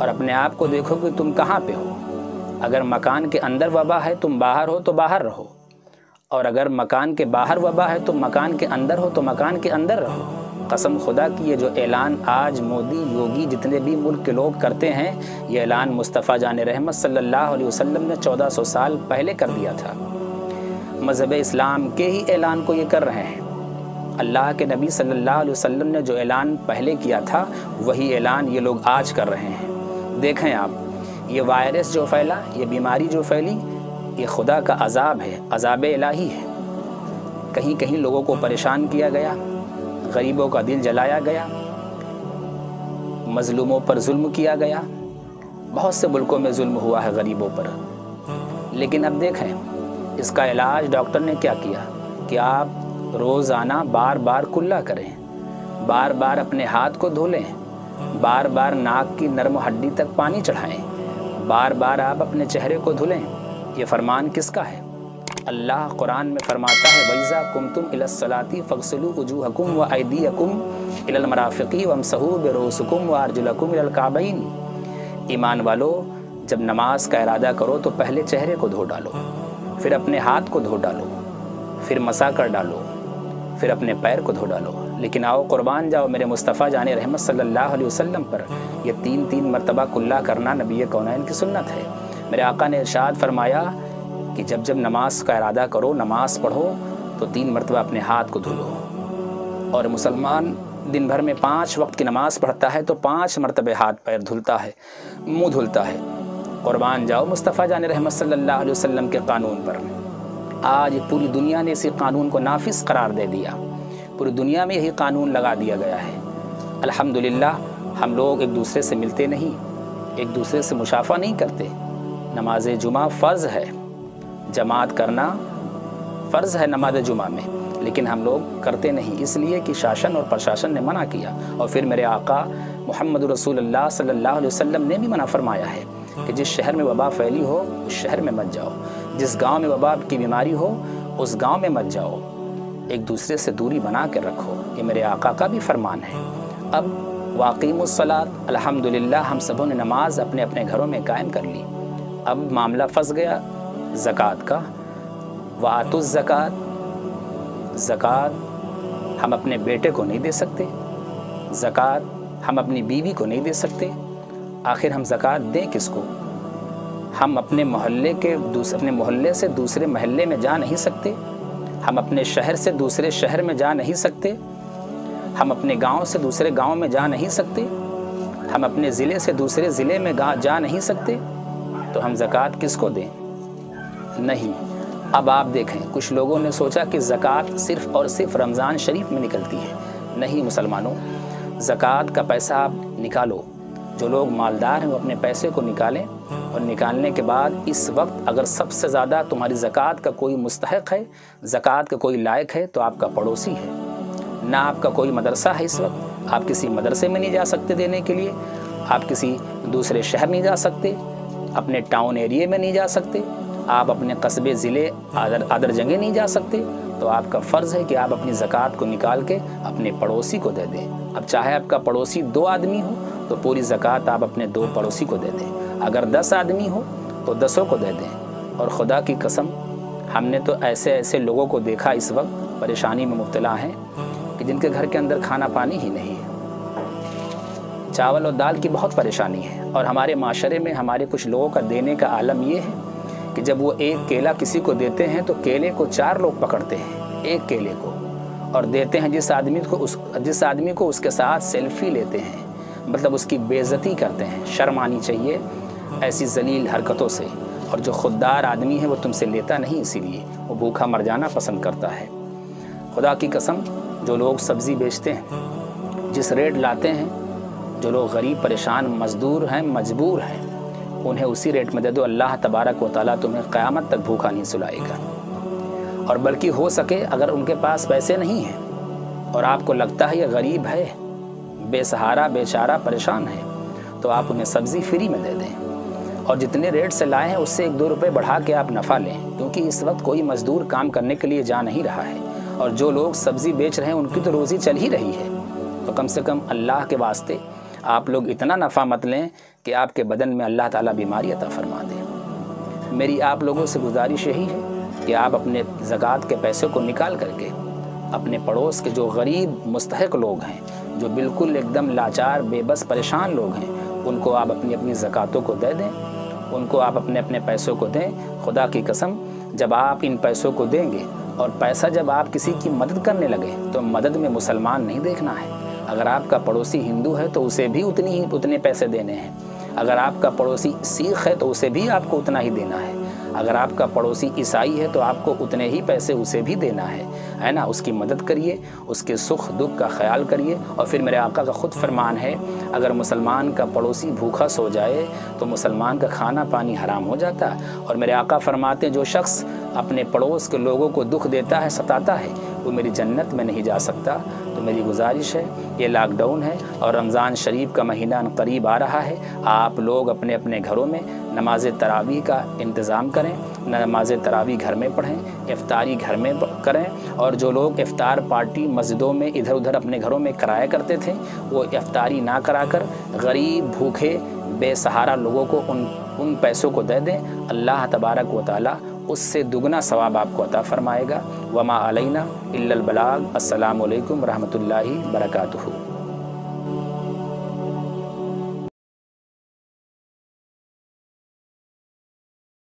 اور اپنے آپ کو دیکھو کہ تم کہاں پہ ہو۔ اگر مکان کے اندر وبا ہے تم باہر ہو تو باہر رہو، اور اگر مکان کے باہر وبا ہے تو مکان کے اندر ہو تو مکان کے اندر رہو۔ قسم خدا کی یہ جو اعلان آج مودی، یوگی، جتنے بھی ملک کے لوگ کرتے ہیں، یہ اعلان مصطفیٰ جان رحمت صلی اللہ علیہ وسلم نے 1400 سال پہلے کر دیا تھا۔ مذہب اسلام کے ہی اعلان کو یہ کر رہے ہیں۔ اللہ کے نبی صلی اللہ علیہ وسلم نے جو اعلان پہلے کیا تھا وہی اعلان یہ لوگ آج کر رہے ہیں۔ دیکھیں آپ، یہ وائرس جو پھیلا، یہ بیماری جو پھیلی، یہ خدا کا عذاب ہے، عذاب الہی ہے۔ کہیں کہیں لوگوں کو پریشان کیا گیا، غریبوں کا دل جلایا گیا، مظلوموں پر ظلم کیا گیا۔ بہت سے ملکوں میں ظلم ہوا ہے غریبوں پر، لیکن اب دیکھیں اس کا علاج ڈاکٹر نے کیا کیا کہ آپ روزانہ بار بار کلّا کریں، بار بار اپنے ہاتھ کو دھو لیں، بار بار ناک کی نرم ہڈی تک پانی چڑھائیں، بار بار آپ اپنے چہرے کو دھلیں۔ یہ فرمان کس کا ہے؟ اللہ قرآن میں فرماتا ہے وَإِذَا قُمْتُمْ إِلَى الصَّلَاةِ فَاغْسِلُوا وُجُوهَكُمْ وَأَيْدِيَكُمْ إِلَى الْمَرَافِقِ وَامْسَحُوا بِرُؤُوسِكُمْ وَأَرْجُلَكُمْ إِلَى الْكَعْبَيْنِ۔ ایمان والو، جب نماز کا ارادہ کرو تو پہلے چہرے کو دھو ڈالو، پھر اپنے ہاتھ کو دھو ڈالو، پھر مسا کر ڈالو، پھر اپنے پیر کو دھو ڈالو۔ لیکن آؤ قربان جاؤ میرے مصطفیٰ جان رحمت صلی اللہ علیہ وسلم پر، یہ 3 مرتبہ کلّا کرنا نبی کونین کی سنت ہے۔ میرے آقا نے ارشاد فرمایا کہ جب جب نماز کا ارادہ کرو، نماز پڑھو تو 3 مرتبہ اپنے ہاتھ کو دھلو۔ اور مسلمان دن بھر میں 5 وقت کی نماز پڑھتا ہے تو 5 مرتبہ ہاتھ پیر دھلتا ہے، منہ دھلتا ہے۔ قربان جاؤ مصطفیٰ جان رحمت صلی اللہ علیہ وسلم کے قانون پر۔ آج پوری دنیا نے اسی قانون کو نافذ قرار دے دیا، پوری دنیا میں یہی قانون لگا دیا گیا ہے۔ الحمدللہ ہم لوگ ایک دوسرے سے ملتے نہیں، ایک دوسرے سے مشافہ نہیں کرتے۔ نماز جمعہ فرض ہے، جماعت کرنا فرض ہے نماز جمعہ میں، لیکن ہم لوگ کرتے نہیں، اس لیے کہ شاشن اور پرشاشن نے منع کیا۔ اور پھر میرے آقا محمد رسول اللہ صلی اللہ علیہ وسلم نے بھی منع فرمایا ہے کہ جس شہر میں وبا پھیلی ہو اس شہر میں مت جاؤ، جس گاؤں میں وبا کی بیماری ہو اس گاؤں میں مت جاؤ، ایک دوسرے سے دوری بنا کے رکھو۔ یہ میرے آقا کا بھی فرمان ہے۔ اب واقیم الصلاۃ، الحمدللہ ہم سبوں نے نماز اپنے اپنے گھروں میں قائم کر لی۔ اب معاملہ پھنس گیا زکوٰۃ کا۔ وآتوا الزکوٰۃ، زکوٰۃ ہم اپنے بیٹے کو نہیں دے سکتے، زکوٰۃ ہم اپنی بیوی کو نہیں دے سکتے۔ آخر ہم زکوٰۃ دیں کس کو؟ ہم اپنے محلے سے دوسرے محلے میں جا نہیں سکتے، ہم اپنے شہر سے دوسرے شہر میں جا نہیں سکتے، ہم اپنے گاؤں سے دوسرے گاؤں میں جا نہیں سکتے، ہم اپنے ضلع سے دوسرے ضلع میں جا نہیں سکتے، تو ہم زکوٰۃ کس کو دیں؟ نہیں۔ اب آپ دیکھیں کچھ لوگوں نے سوچا کہ زکوٰۃ صرف اور صرف رمضان شریف میں نکلتی ہے۔ نہیں مسلمانوں، زکوٰۃ کا پیسہ آپ نکالو، جو لوگ مالدار ہیں وہ اپنے پیسے کو نکالیں، اور نکالنے کے بعد اس وقت اگر سب سے زیادہ تمہاری زکوٰۃ کا کوئی مستحق ہے، زکوٰۃ کا کوئی لائق ہے تو آپ کا پڑوسی ہے۔ نہ آپ کا کوئی مدرسہ ہے، اس وقت آپ کسی مدرسے میں نہیں جا سکتے دینے کے لیے، آپ کسی دوسرے شہر نہیں جا سکتے، اپنے ٹاؤن ایریے میں نہیں جا سکتے، آپ اپنے قصبے ضلع ادر جگہ نہیں جا سکتے، تو آپ کا فرض ہے کہ آپ اپنی زکوٰۃ کو نکال کے اپنے پڑوسی کو دے دیں۔ اب چاہے آپ کا پڑوسی 2 آدمی ہو تو پوری زکوٰۃ آپ اپنے 2 پڑوسی کو دے دیں، اگر 10 آدمی ہو تو 10 کو دے دیں۔ اور خدا کی قسم ہم نے تو ایسے لوگوں کو دیکھا اس وقت پریشانی میں مبتلا ہیں کہ جن کے گھر کے اندر کھانا پانی ہی نہیں ہے، چاول اور دال کی بہت پریشانی ہے۔ اور ہمارے معاشرے میں ہمارے کچھ لوگوں کا دینے کا عالم یہ ہے کہ جب وہ ایک کیلا کسی کو دیتے ہیں تو کیلے کو 4 لوگ پکڑتے ہیں، ایک کیلے کو، اور دیتے ہیں جس آدمی کو اس کے ساتھ سیلفی لیتے ہیں، مطلب اس کی بے عزتی کرتے ہیں۔ شرم آنی چاہیے ایسی ذلیل حرکتوں سے۔ اور جو خوددار آدمی ہے وہ تم سے لیتا نہیں، اسی لیے وہ بھوکا مر جانا پسند کرتا ہے۔ خدا کی قسم جو لوگ سبزی بیچتے ہیں، جس ریٹ لاتے ہیں، جو لوگ غریب پریشان مزدور ہیں مجبور ہیں، انہیں اسی ریٹ میں دے دو، اللہ تبارک و تعالیٰ تمہیں قیامت تک بھوکا نہیں سلائے گا۔ اور بلکہ ہو سکے اگر ان کے پاس پیسے نہیں ہیں اور آپ کو لگتا ہے یہ غریب ہے، بے سہارا بیچارہ پریشان ہے، تو آپ انہیں سبزی فری میں دے دیں، اور جتنے ریٹ سے لائے ہیں اس سے 1-2 روپے بڑھا کے آپ نفع لیں، کیونکہ اس وقت کوئی مزدور کام کرنے کے لیے جا نہیں رہا ہے، اور جو لوگ سبزی بیچ رہے ہیں ان کی تو روزی چل ہی رہی ہے۔ تو کم سے کم اللہ کے واسطے آپ لوگ اتنا نفع مت لیں کہ آپ کے بدن میں اللہ تعالیٰ بیماری عطا فرما دے۔ میری آپ لوگوں سے گزارش یہی ہے کہ آپ اپنے زکوٰۃ کے پیسے کو نکال کر کے اپنے پڑوس کے جو غریب مستحق لوگ ہیں، جو بالکل ایک دم لاچار بے بس پریشان لوگ ہیں، ان کو آپ اپنی اپنی زکوٰۃوں کو دے دیں، ان کو آپ اپنے اپنے پیسوں کو دیں۔ خدا کی قسم، جب آپ ان پیسوں کو دیں گے اور پیسہ جب آپ کسی کی مدد کرنے لگے تو مدد میں مسلمان نہیں دیکھنا ہے۔ اگر آپ کا پڑوسی ہندو ہے تو اسے بھی اتنے پیسے دینے ہیں، اگر آپ کا پڑوسی سکھ ہے تو اسے بھی آپ کو اتنا ہی دینا ہے، اگر آپ کا پڑوسی عیسائی ہے تو آپ کو اتنے ہی پیسے اسے بھی دینا ہے نا۔ اس کی مدد کریے، اس کے سکھ دکھ کا خیال کریے۔ اور پھر میرے آقا کا خود فرمان ہے، اگر مسلمان کا پڑوسی بھوکا سو جائے تو مسلمان کا کھانا پانی حرام ہو جاتا ہے۔ اور میرے آقا فرماتے ہیں جو شخص اپنے پڑوس کے لوگوں کو دکھ دیتا ہے، ستاتا ہے، وہ میری جنت میں نہیں جا سکتا۔ تو میری گزارش ہے، یہ لاک ڈاؤن ہے اور رمضان شریف کا مہینہ قریب آ رہا ہے، آپ لوگ اپنے اپنے گھروں میں نماز تراویح کا انتظام کریں، نماز تراویح گھر میں پڑھیں، افطاری گھر میں کریں، اور جو لوگ افطار پارٹی مسجدوں میں ادھر ادھر اپنے گھروں میں کرایا کرتے تھے وہ افطاری نہ کرا کر غریب بھوکے بے سہارا لوگوں کو ان پیسوں کو دے دیں۔ اللہ تبارک و تعالیٰ اس سے دگنا ثواب آپ کو عطا فرمائے گا۔ وما علینا الا البلاغ۔ السلام علیکم ورحمۃ اللہ وبرکاتہ۔